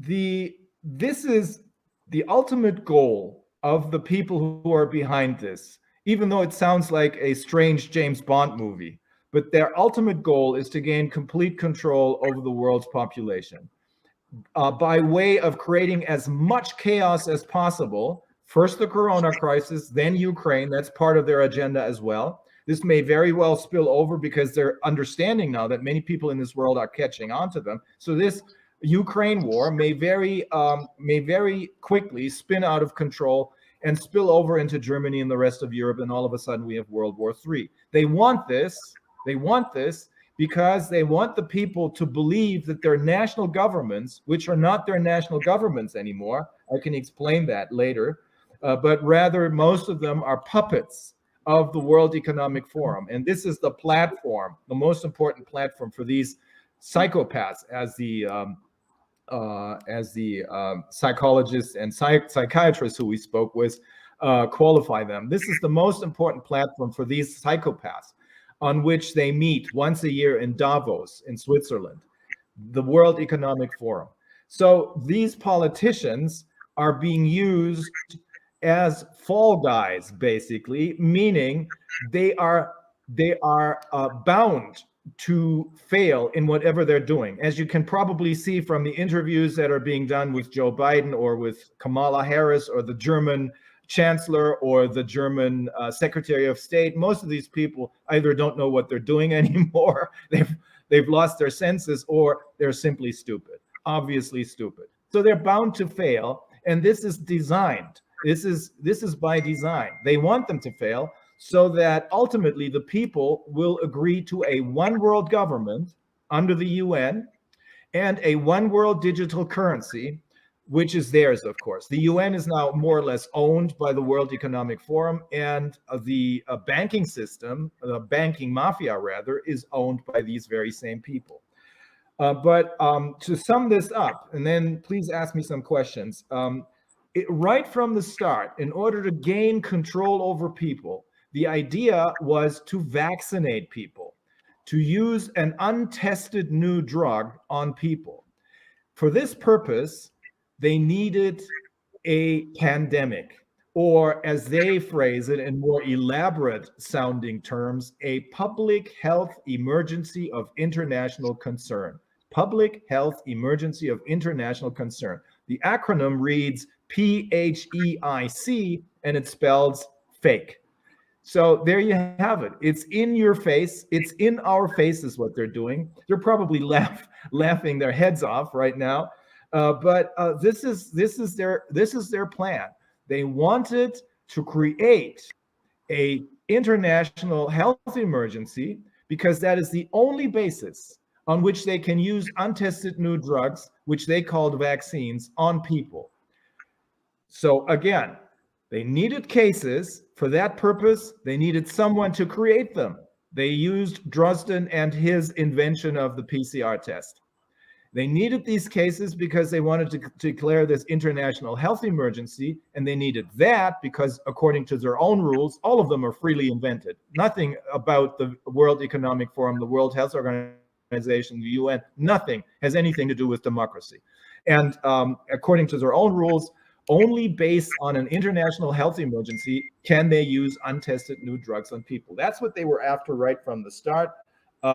this is the ultimate goal of the people who are behind this, even though it sounds like a strange James Bond movie. But their ultimate goal is to gain complete control over the world's population by way of creating as much chaos as possible. First, the corona crisis, then Ukraine. That's part of their agenda as well. This may very well spill over because they're understanding now that many people in this world are catching on to them. So this Ukraine war may very quickly spin out of control and spill over into Germany and the rest of Europe, and all of a sudden we have World War III. They want this. They want this because they want the people to believe that their national governments, which are not their national governments anymore, I can explain that later, but rather most of them are puppets of the World Economic Forum. And this is the platform, the most important platform for these psychopaths, as the psychologists and psychiatrists who we spoke with qualify them. This is the most important platform for these psychopaths, on which they meet once a year in Davos in Switzerland, the World Economic Forum. So these politicians are being used as fall guys, basically, meaning they are bound to fail in whatever they're doing. As you can probably see from the interviews that are being done with Joe Biden or with Kamala Harris or the German Chancellor or the German Secretary of State, most of these people either don't know what they're doing anymore, they've lost their senses, or they're simply stupid, obviously stupid. So they're bound to fail, and this is designed. This is by design. They want them to fail so that ultimately the people will agree to a one world government under the UN and a one world digital currency, which is theirs, of course. The UN is now more or less owned by the World Economic Forum, and the banking system, the banking mafia rather, is owned by these very same people. But to sum this up, and then please ask me some questions. Right from the start, in order to gain control over people, the idea was to vaccinate people, to use an untested new drug on people. For this purpose, they needed a pandemic, or as they phrase it in more elaborate sounding terms, a public health emergency of international concern. Public health emergency of international concern. The acronym reads PHEIC, and it spells fake. So there you have it. It's in your face. It's in our faces what they're doing. They're probably laughing their heads off right now. But this is their plan. They wanted to create a international health emergency because that is the only basis on which they can use untested new drugs, which they called vaccines, on people. So again, they needed cases. For that purpose, they needed someone to create them. They used Drosten and his invention of the PCR test. They needed these cases because they wanted to declare this international health emergency, and they needed that because, according to their own rules, all of them are freely invented. Nothing about the World Economic Forum, the World Health Organization, the UN, nothing has anything to do with democracy. And according to their own rules, only based on an international health emergency can they use untested new drugs on people. That's what they were after right from the start.